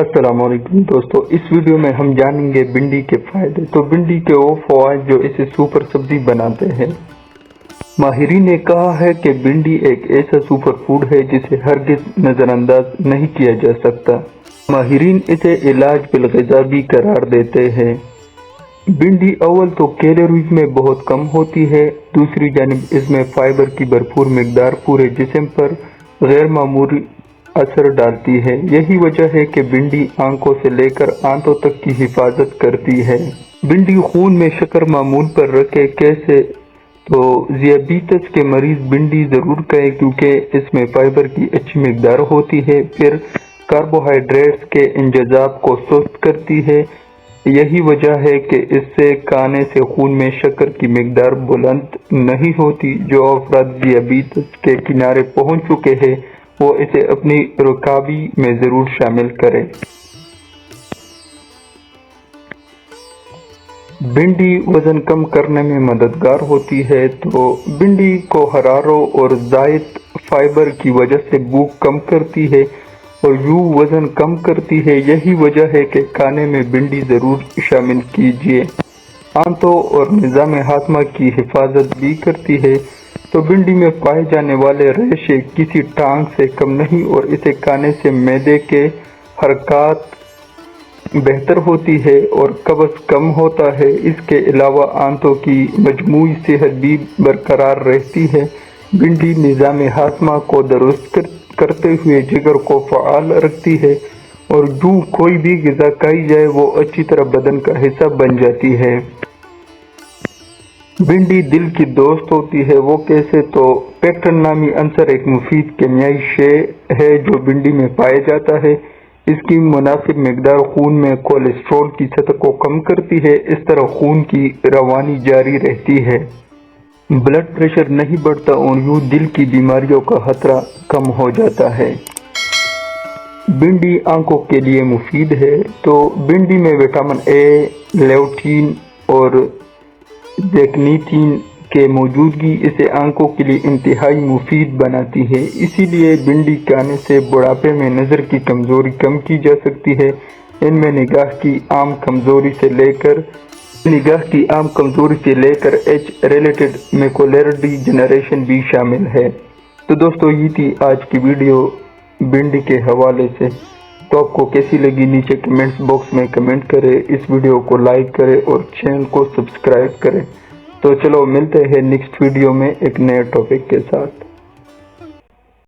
السلام علیکم دوستو، اس ویڈیو میں ہم جانیں گے بھنڈی کے فائدے۔ تو بھنڈی کے وہ فوائد جو اسے سپر سبزی بناتے ہیں۔ ماہرین نے کہا ہے کہ بھنڈی ایک ایسا سپر فوڈ ہے جسے ہرگز نظر انداز نہیں کیا جا سکتا۔ ماہرین اسے علاج بالغذا بھی قرار دیتے ہیں۔ بھنڈی اول تو کیلوریز میں بہت کم ہوتی ہے، دوسری جانب اس میں فائبر کی بھرپور مقدار پورے جسم پر غیر معمولی اثر ڈالتی ہے۔ یہی وجہ ہے کہ بھنڈی آنکھوں سے لے کر آنتوں تک کی حفاظت کرتی ہے۔ بھنڈی خون میں شکر معمول پر رکھے کیسے؟ تو ذیابیطس کے مریض بھنڈی ضرور کھائیں کیونکہ اس میں فائبر کی اچھی مقدار ہوتی ہے، پھر کاربوہائیڈریٹس کے انجذاب کو سست کرتی ہے۔ یہی وجہ ہے کہ اس سے کھانے سے خون میں شکر کی مقدار بلند نہیں ہوتی۔ جو افراد ذیابیطس کے کنارے پہنچ چکے ہیں وہ اسے اپنی رکاوی میں ضرور شامل کریں۔ بھنڈی وزن کم کرنے میں مددگار ہوتی ہے۔ تو بھنڈی کو حراروں اور زائد فائبر کی وجہ سے بھوک کم کرتی ہے اور یوں وزن کم کرتی ہے۔ یہی وجہ ہے کہ کھانے میں بھنڈی ضرور شامل کیجیے۔ آنتوں اور نظام ہاضمہ کی حفاظت بھی کرتی ہے۔ تو بھنڈی میں پائے جانے والے ریشے کسی ٹانگ سے کم نہیں اور اسے کھانے سے معدے کے حرکات بہتر ہوتی ہے اور قبض کم ہوتا ہے۔ اس کے علاوہ آنتوں کی مجموعی صحت بھی برقرار رہتی ہے۔ بھنڈی نظام ہاضمہ کو درست کرتے ہوئے جگر کو فعال رکھتی ہے اور جو کوئی بھی غذا کھائی جائے وہ اچھی طرح بدن کا حصہ بن جاتی ہے۔ بھنڈی دل کی دوست ہوتی ہے۔ وہ کیسے؟ تو پیکٹن نامی عنصر ایک مفید کیمیائی شے ہے جو بھنڈی میں پایا جاتا ہے۔ اس کی مناسب مقدار خون میں کولیسٹرول کی سطح کو کم کرتی ہے۔ اس طرح خون کی روانی جاری رہتی ہے، بلڈ پریشر نہیں بڑھتا اور یوں دل کی بیماریوں کا خطرہ کم ہو جاتا ہے۔ بھنڈی آنکھوں کے لیے مفید ہے۔ تو بھنڈی میں وٹامن اے، لیوٹین اور زیکنیتین کے موجودگی اسے آنکھوں کے لیے انتہائی مفید بناتی ہے۔ اسی لیے بھنڈی کھانے سے بڑھاپے میں نظر کی کمزوری کم کی جا سکتی ہے۔ ان میں نگاہ کی عام کمزوری سے لے کر ایج ریلیٹڈ میکولر ڈی جنریشن بھی شامل ہے۔ تو دوستو یہ تھی آج کی ویڈیو بھنڈی کے حوالے سے۔ تو آپ کو کیسی لگی نیچے کمنٹس باکس میں کمنٹ کریں، اس ویڈیو کو لائک کریں اور چینل کو سبسکرائب کریں۔ تو چلو ملتے ہیں نیکسٹ ویڈیو میں ایک نئے ٹاپک کے ساتھ۔